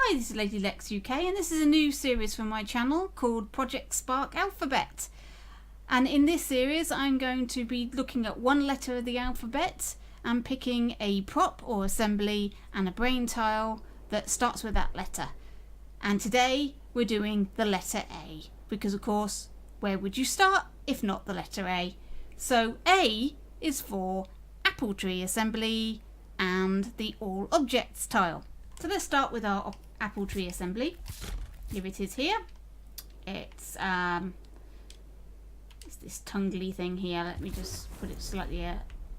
Hi, this is Lady Lex UK, and this is a new series from my channel called Project Spark Alphabet. And in this series I'm going to be looking at one letter of the alphabet and picking a prop or assembly and a brain tile that starts with that letter. And today we're doing the letter A, because of course, where would you start if not the letter A? So A is for apple tree assembly and the all objects tile. So let's start with our apple tree assembly. Here it is here. It's this tungly thing here. Let me just put it slightly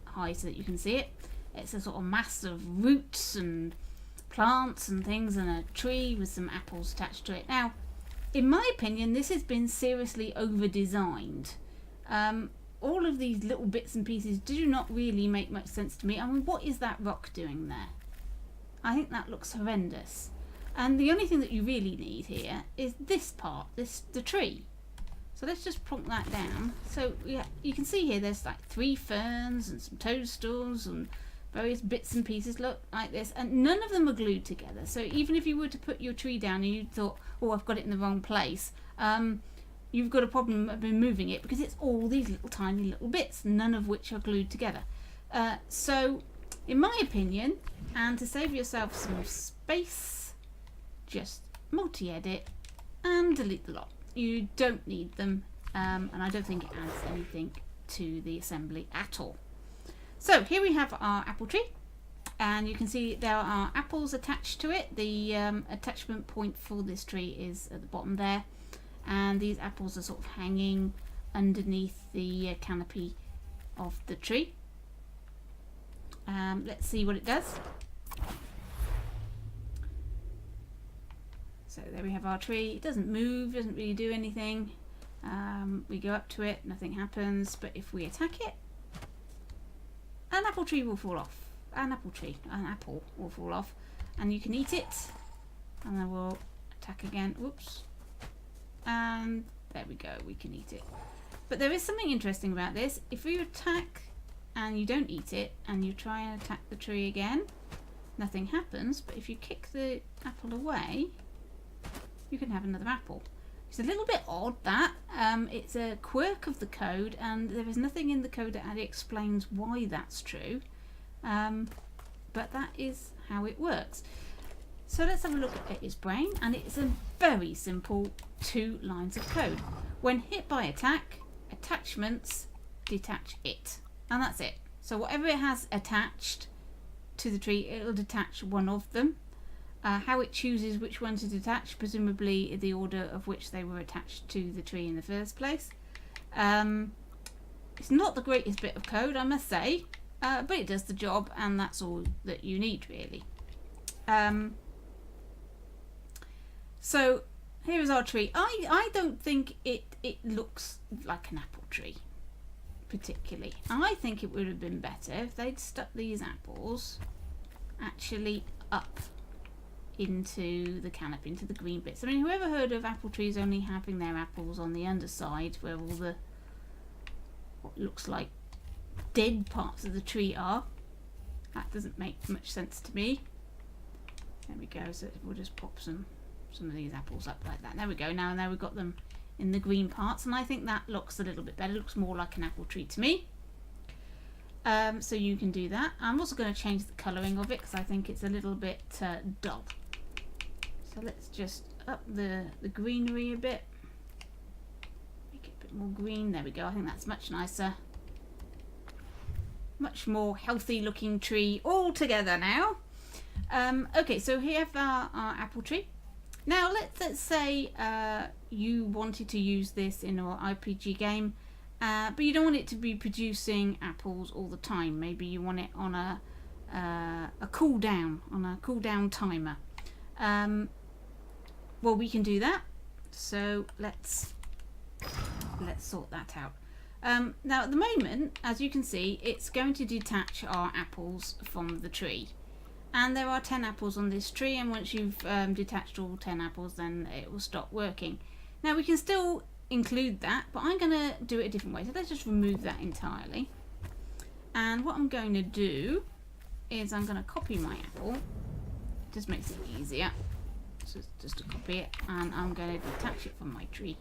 high so that you can see it. It's a sort of mass of roots and plants and things and a tree with some apples attached to it. Now, in my opinion, this has been seriously over-designed. All of these little bits and pieces do not really make much sense to me. I mean, what is that rock doing there? I think that looks horrendous. And the only thing that you really need here is this part, the tree. So let's just plonk that down. So yeah, you can see here there's like 3 ferns and some toadstools and various bits and pieces look like this, and none of them are glued together. So even if you were to put your tree down and you thought, oh, I've got it in the wrong place, you've got a problem of moving it because it's all these little tiny little bits, none of which are glued together. So in my opinion, and to save yourself some space, just multi-edit and delete the lot. You don't need them, and I don't think it adds anything to the assembly at all. So here we have our apple tree, and you can see there are apples attached to it. The attachment point for this tree is at the bottom there, and these apples are sort of hanging underneath the canopy of the tree. Let's see what it does. So there we have our tree. It doesn't move, doesn't really do anything. We go up to it, nothing happens, but if we attack it, an apple tree will fall off. An apple will fall off, and you can eat it, and then we'll attack again. Whoops. And there we go, we can eat it. But there is something interesting about this. If you attack and you don't eat it, and you try and attack the tree again, nothing happens. But if you kick the apple away, you can have another apple. It's a little bit odd, that. It's a quirk of the code, and there is nothing in the code that actually explains why that's true. But that is how it works. So let's have a look at its brain, and it's a very simple 2 lines of code. When hit by attack, attachments detach it. And that's it. So whatever it has attached to the tree, it'll detach one of them. How it chooses which one to detach, presumably the order of which they were attached to the tree in the first place. It's not the greatest bit of code, I must say, but it does the job, and that's all that you need, really. So here is our tree. I don't think it looks like an apple tree, particularly. I think it would have been better if they'd stuck these apples actually up into the canopy, into the green bits. I mean, whoever heard of apple trees only having their apples on the underside where all the what looks like dead parts of the tree are? That doesn't make much sense to me. There we go. So we'll just pop some of these apples up like that. There we go. Now we've got them in the green parts, and I think that looks a little bit better. It looks more like an apple tree to me. So you can do that. I'm also going to change the colouring of it because I think it's a little bit dull. So let's just up the greenery a bit. Make it a bit more green. There we go. I think that's much nicer. Much more healthy looking tree all together now. Okay, so here we have our apple tree. Now let's say you wanted to use this in your RPG game, but you don't want it to be producing apples all the time. Maybe you want it on a cooldown timer. Well, we can do that. So let's sort that out. Now at the moment, as you can see, it's going to detach our apples from the tree. And there are 10 apples on this tree, and once you've detached all 10 apples, then it will stop working. Now we can still include that, but I'm going to do it a different way. So let's just remove that entirely. And what I'm going to do is I'm going to copy my apple. It just makes it easier. So just to copy it, and I'm going to detach it from my tree.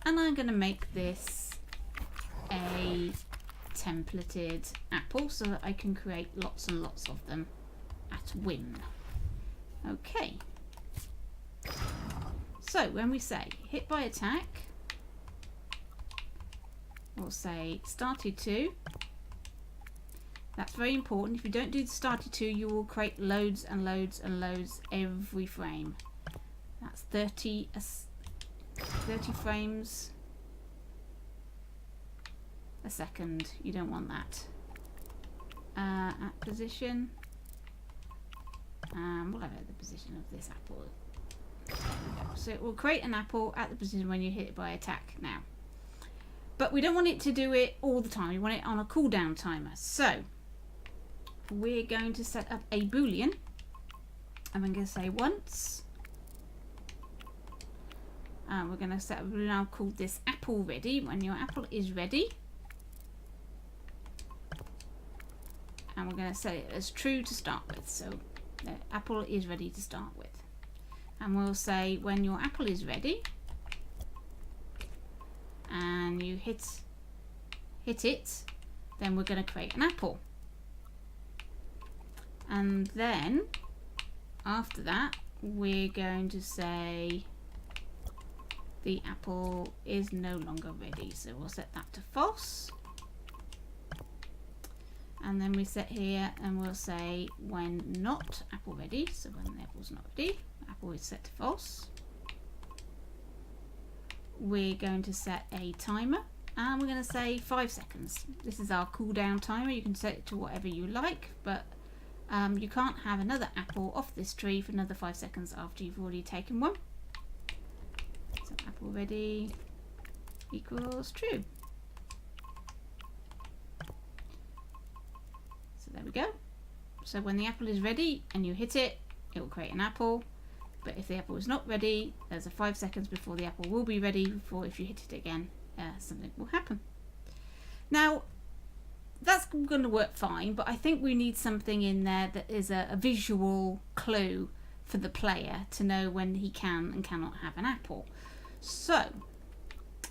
And I'm going to make this a templated apple so that I can create lots and lots of them at whim. Okay. So when we say hit by attack, we'll say started to. That's very important. If you don't do the started to, you will create loads and loads and loads every frame. That's 30 frames a second. You don't want that. At position, we'll have it at the position of this apple. So it will create an apple at the position when you hit it by attack now. But we don't want it to do it all the time. We want it on a cooldown timer. So we're going to set up a boolean. And I'm going to say once. We're going to set up a boolean. I'll call this apple ready. When your apple is ready. And we're going to set it as true to start with. So the apple is ready to start with. And we'll say when your apple is ready and you hit it, then we're going to create an apple. And then after that we're going to say the apple is no longer ready, so we'll set that to false. And then we set here and we'll say when not apple ready, so when the apple's not ready, apple is set to false. We're going to set a timer and we're going to say 5 seconds. This is our cooldown timer. You can set it to whatever you like, but you can't have another apple off this tree for another 5 seconds after you've already taken one. So apple ready equals true. So there we go. So when the apple is ready and you hit it, it will create an apple. But if the apple is not ready, there's a 5 seconds before the apple will be ready. Before, if you hit it again, something will happen. Now, that's going to work fine, but I think we need something in there that is a visual clue for the player to know when he can and cannot have an apple. So,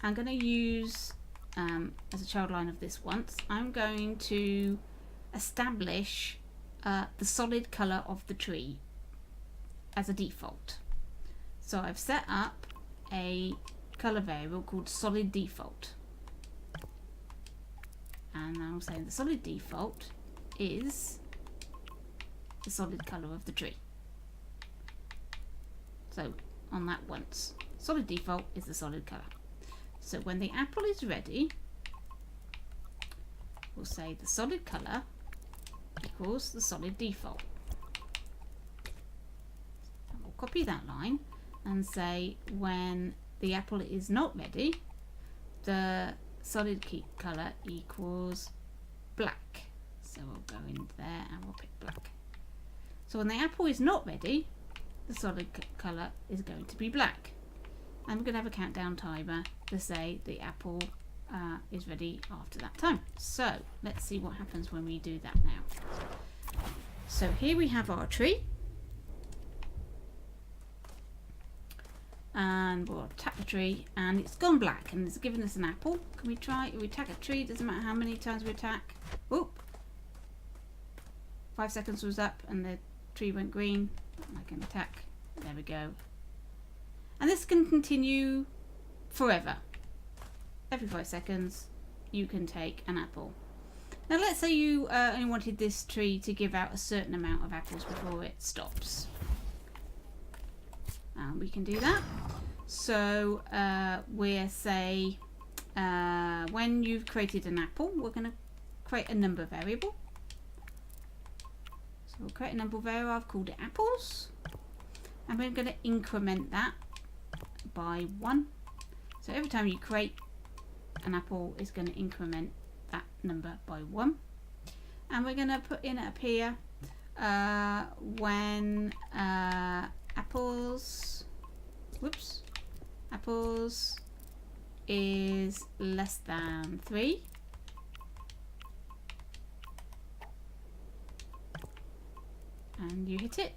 I'm going to use, as a child line of this once, I'm going to establish the solid colour of the tree as a default. So I've set up a colour variable called solid default. And I'm saying the solid default is the solid colour of the tree. So on that once, solid default is the solid colour. So when the apple is ready, we'll say the solid colour equals the solid default. And we'll copy that line and say when the apple is not ready, the solid colour equals black. So we'll go in there and we'll pick black. So when the apple is not ready, the solid colour is going to be black. And we're going to have a countdown timer to say the apple is ready after that time. So let's see what happens when we do that now. So here we have our tree. And we'll tap the tree and it's gone black and it's given us an apple. Can we try? We attack a tree, doesn't matter how many times we attack. Whoop! 5 seconds was up and the tree went green. I can attack. There we go. And this can continue forever. Every 5 seconds you can take an apple. Now let's say you only wanted this tree to give out a certain amount of apples before it stops. We can do that. So we'll say when you've created an apple, we're going to create a number variable. So we'll create a number variable. I've called it apples. And we're going to increment that by 1. So every time you create an apple, it's going to increment that number by 1. And we're going to put in up here when apples is less than 3, and you hit it,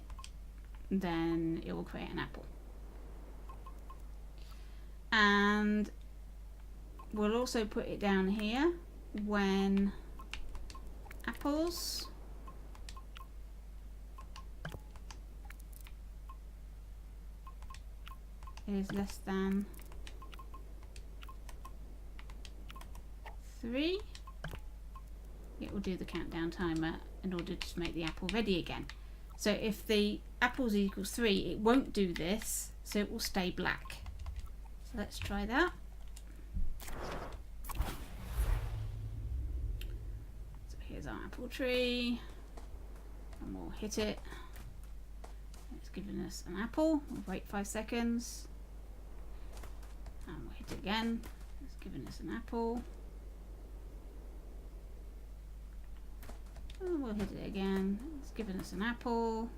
then it will create an apple. And we'll also put it down here when apples is less than 3, it will do the countdown timer in order to make the apple ready again. So if the apples equals 3, it won't do this, so it will stay black. So let's try that. So here's our apple tree, and we'll hit it. It's giving us an apple. We'll wait 5 seconds, and we'll hit it again. It's giving us an apple. And we'll hit it again. It's giving us an apple.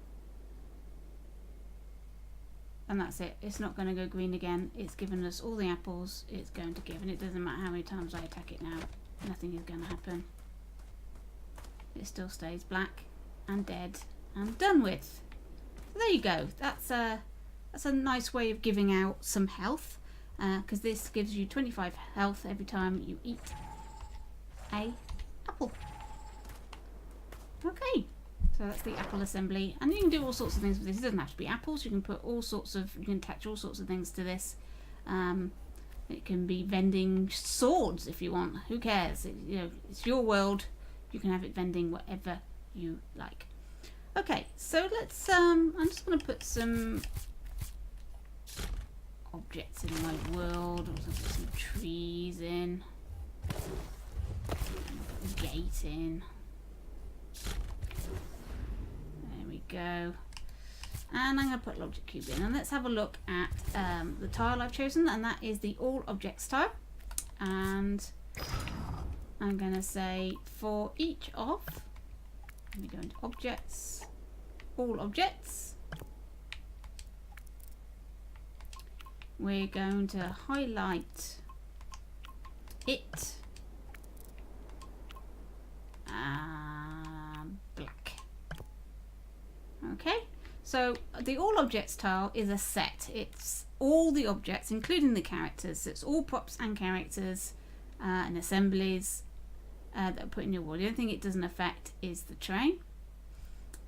And that's it. It's not going to go green again. It's given us all the apples it's going to give, and it doesn't matter how many times I attack it now. Nothing is going to happen. It still stays black and dead and done with. So there you go. That's a nice way of giving out some health, because this gives you 25 health every time you eat a apple. Okay, so that's the apple assembly, and you can do all sorts of things with this. It doesn't have to be apples. You can put all sorts of, you can attach all sorts of things to this. It can be vending swords if you want. Who cares? You know, it's your world. You can have it vending whatever you like. Okay, so let's. I'm just going to put some objects in my world. I'm going to put some trees in. Put the gate in. There we go. And I'm going to put Logic Cube in, and let's have a look at the tile I've chosen, and that is the All Objects tile. And I'm going to say for each of, let me go into Objects, All Objects, we're going to highlight it black. Okay, so the All Objects tile is a set. It's all the objects, including the characters. So it's all props and characters and assemblies that are put in your world. The only thing it doesn't affect is the terrain.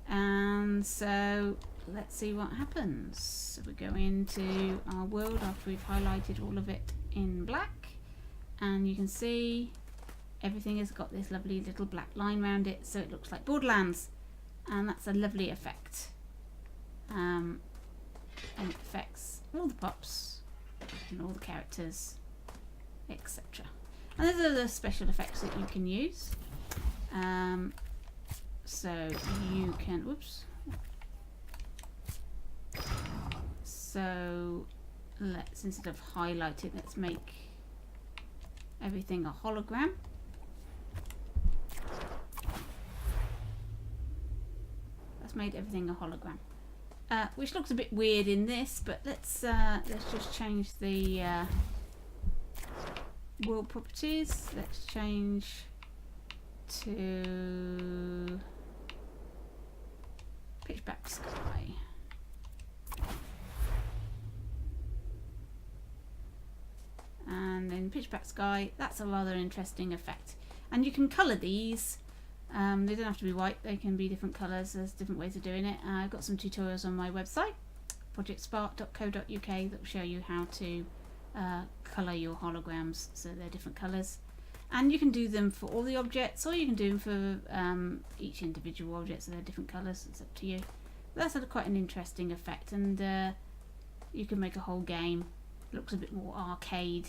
And so let's see what happens. So we go into our world after we've highlighted all of it in black, and you can see everything has got this lovely little black line around it, so it looks like Borderlands, and that's a lovely effect. And it affects all the props and all the characters, etc. And those are the special effects that you can use. So you can, whoops. So let's, instead of highlight it, let's make everything a hologram. That's made everything a hologram, which looks a bit weird in this, but let's just change the world properties. Let's change to pitch black sky. And in pitch black sky, that's a rather interesting effect. And you can colour these. They don't have to be white, they can be different colours. There's different ways of doing it. I've got some tutorials on my website, projectspark.co.uk, that will show you how to colour your holograms so they're different colours. And you can do them for all the objects, or you can do them for each individual object so they're different colours. It's up to you. But that's quite an interesting effect, and you can make a whole game. It looks a bit more arcade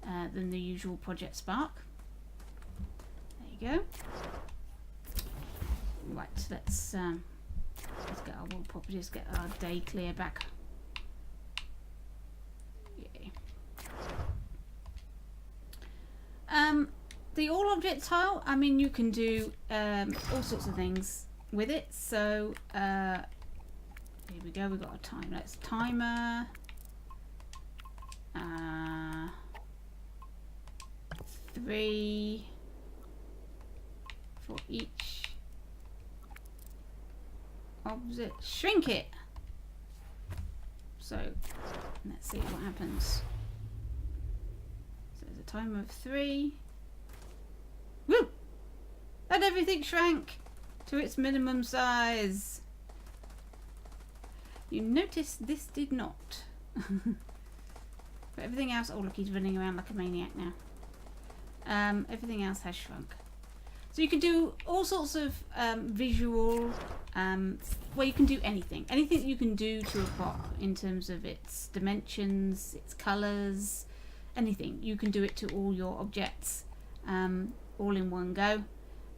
than the usual Project Spark. There you go. Right, let's get our world properties, get our day clear back. Yay. The all object tile, I mean, you can do all sorts of things with it. So here we go, we've got a timer. Let's timer 3 for each object. Shrink it. So let's see what happens. So there's a timer of 3. Woo! And everything shrank to its minimum size. You notice this did not. But everything else, oh look, he's running around like a maniac now. Everything else has shrunk. So you can do all sorts of visual, well, you can do anything. Anything you can do to a prop in terms of its dimensions, its colours, anything. You can do it to all your objects all in one go.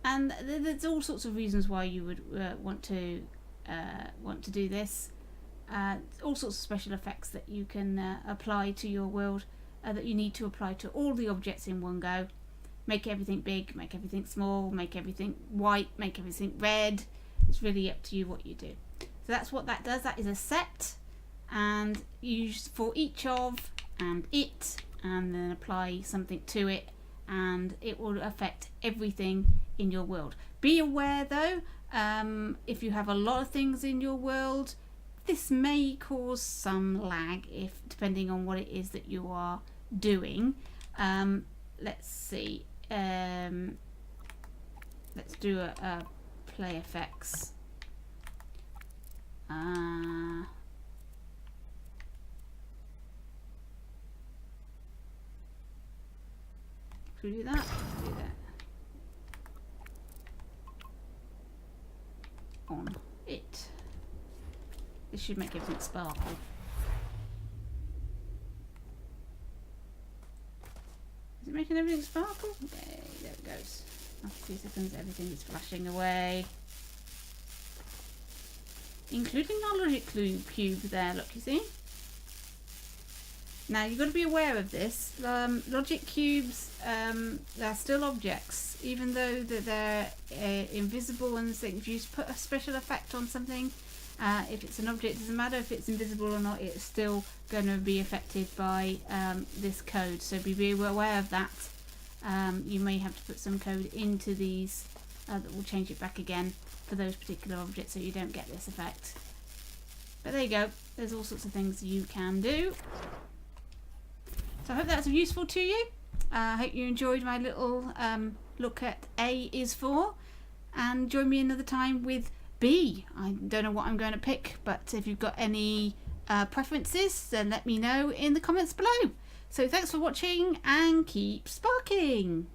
And there's all sorts of reasons why you would want to do this. All sorts of special effects that you can apply to your world that you need to apply to all the objects in one go. Make everything big, make everything small, make everything white, make everything red. It's really up to you what you do. So that's what that does. That is a set, and you use for each of and it, and then apply something to it, and it will affect everything in your world. Be aware though, if you have a lot of things in your world, this may cause some lag depending on what it is that you are doing. Let's see. Let's do a play effects. Should we do that? Do that. On it. This should make everything sparkle. Is it making everything sparkle? Okay, there it goes. After 2 seconds, everything is flashing away. Including our logic cube there, look, you see? Now, you've got to be aware of this. Logic cubes, they're still objects. Even though that they're invisible and things. If you put a special effect on something, if it's an object, it doesn't matter if it's invisible or not, it's still going to be affected by this code. So be aware of that. You may have to put some code into these that will change it back again for those particular objects so you don't get this effect. But there you go. There's all sorts of things you can do. So I hope that's useful to you. I hope you enjoyed my little look at A is for. And join me another time with B. I don't know what I'm going to pick, but if you've got any preferences, then let me know in the comments below. So thanks for watching and keep sparking.